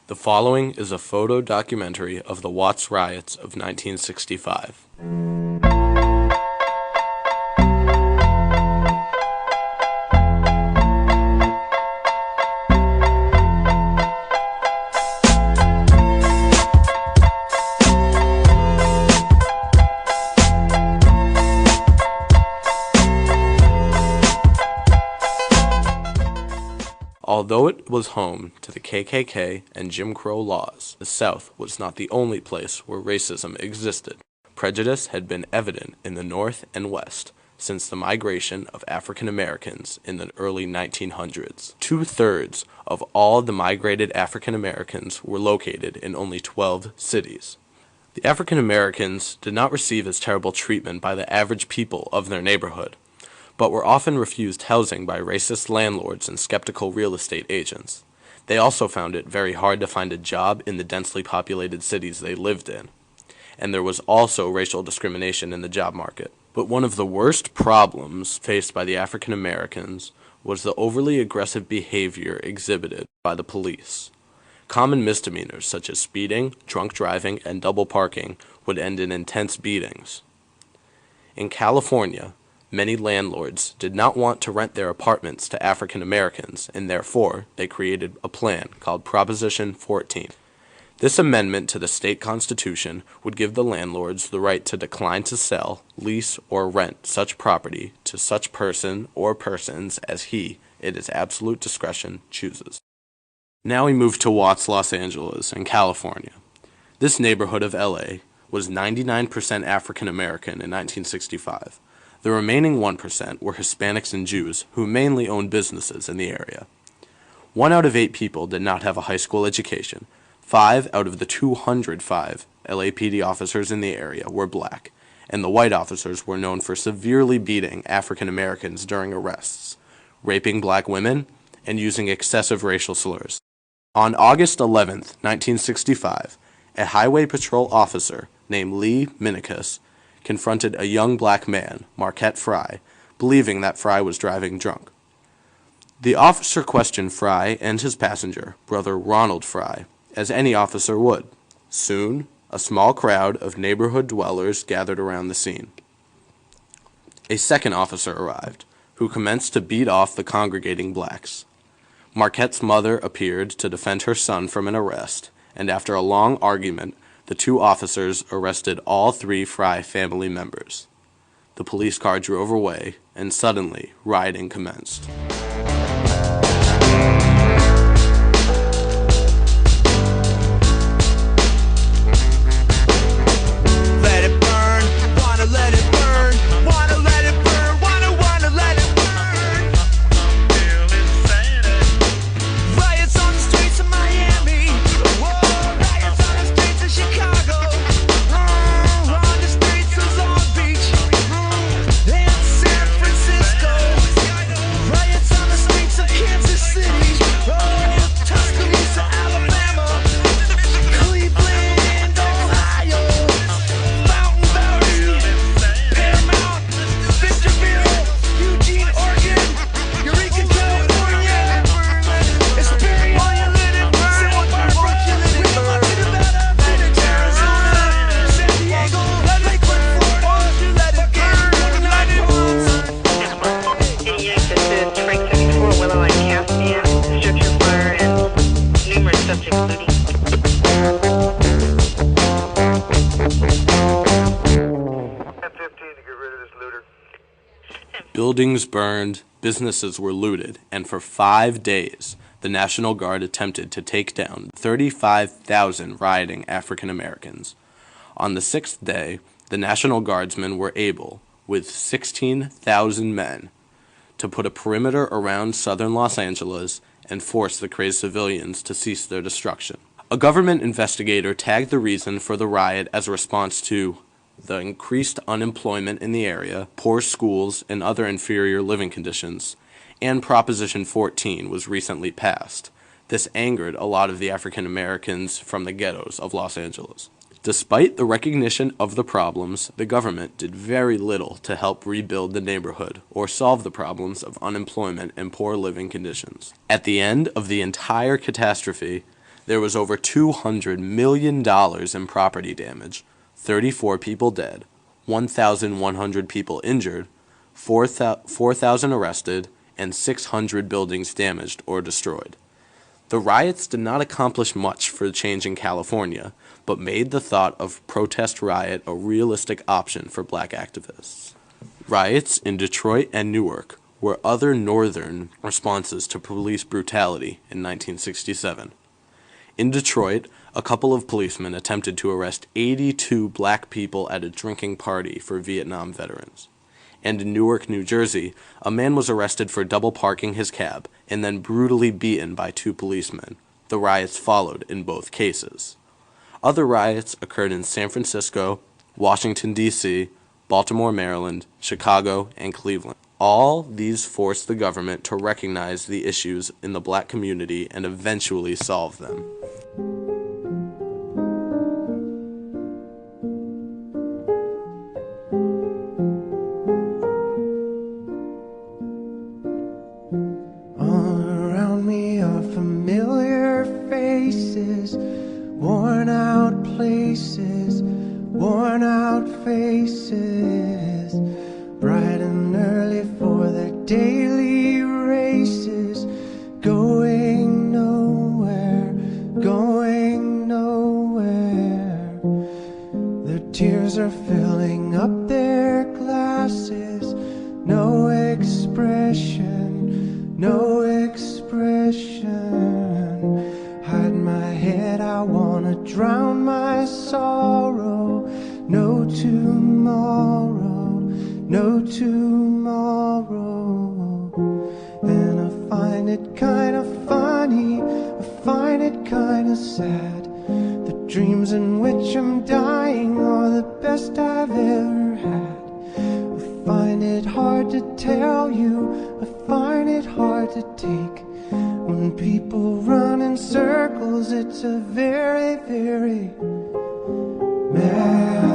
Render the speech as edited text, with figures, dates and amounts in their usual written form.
The following is a photo documentary of the Watts riots of 1965. Although it was home to the KKK and Jim Crow laws, the South was not the only place where racism existed. Prejudice had been evident in the North and West since the migration of African Americans in the early 1900s. 2/3 of all the migrated African Americans were located in only 12 cities. The African Americans did not receive as terrible treatment by the average people of their neighborhood, but were often refused housing by racist landlords and skeptical real estate agents. They also found it very hard to find a job in the densely populated cities they lived in. And there was also racial discrimination in the job market. But one of the worst problems faced by the African Americans was the overly aggressive behavior exhibited by the police. Common misdemeanors such as speeding, drunk driving, and double parking would end in intense beatings. In California, many landlords did not want to rent their apartments to African Americans, and therefore they created a plan called Proposition 14. This amendment to the state constitution would give the landlords the right to decline to sell, lease, or rent such property to such person or persons as he, in his absolute discretion, chooses. Now we move to Watts, Los Angeles, in California. This neighborhood of LA was 99% African American in 1965. The remaining 1% were Hispanics and Jews who mainly owned businesses in the area. 1 out of 8 people did not have a high school education. 5 out of the 205 LAPD officers in the area were black, and the white officers were known for severely beating African Americans during arrests, raping black women, and using excessive racial slurs. On August 11, 1965, a highway patrol officer named Lee Minicus confronted a young black man, Marquette Fry, believing that Fry was driving drunk. The officer questioned Fry and his passenger, brother Ronald Fry, as any officer would. Soon, a small crowd of neighborhood dwellers gathered around the scene. A second officer arrived, who commenced to beat off the congregating blacks. Marquette's mother appeared to defend her son from an arrest, and after a long argument, the 2 officers arrested all 3 Fry family members. The police car drove away, and suddenly, rioting commenced. Let it burn, wanna let it burn, wanna let it burn, wanna let it burn. Riots on the streets of Miami, whoa, riots on the streets of Chicago, on the streets of Long Beach, and San Francisco. Riots on the streets of Kansas City, Tuscaloosa, Alabama, Cleveland, Ohio, Fountain Valley, Paramount, Victorville, Eugene, Oregon, Eureka, California, Experience, San Arizona, San Diego, Lakewood, Florida, Train 74, Willow and Caspian, structure fire, and numerous subjects looting. 10-15 to get rid of this looter. Buildings burned, businesses were looted, and for 5 days, the National Guard attempted to take down 35,000 rioting African Americans. On the 6th day, the National Guardsmen were able, with 16,000 men, to put a perimeter around southern Los Angeles and force the crazed civilians to cease their destruction. A government investigator tagged the reason for the riot as a response to the increased unemployment in the area, poor schools, and other inferior living conditions, and Proposition 14 was recently passed. This angered a lot of the African Americans from the ghettos of Los Angeles. Despite the recognition of the problems, the government did very little to help rebuild the neighborhood or solve the problems of unemployment and poor living conditions. At the end of the entire catastrophe, There was over $200 million in property damage, 34 people dead, 1,100 people injured, 4,000 arrested, and 600 buildings damaged or destroyed. The riots did not accomplish much for change in California, but made the thought of protest riot a realistic option for black activists. Riots in Detroit and Newark were other northern responses to police brutality in 1967. In Detroit, a couple of policemen attempted to arrest 82 black people at a drinking party for Vietnam veterans. And in Newark, New Jersey, a man was arrested for double parking his cab and then brutally beaten by 2 policemen. The riots followed in both cases. Other riots occurred in San Francisco, Washington, D.C., Baltimore, Maryland, Chicago, and Cleveland. All these forced the government to recognize the issues in the black community and eventually solve them. All around me are familiar faces, worn out places, worn out faces, bright and early for their daily races, going nowhere, going nowhere. Their tears are filling up their glasses, no expression, no expression. Hide my head, I wanna drown my sorrow. No tomorrow, no tomorrow. And I find it kinda funny, I find it kinda sad. The dreams in which I'm dying are the best I've ever had. I find it hard to tell you, I find it hard to take. When people run in circles, it's a very, very mad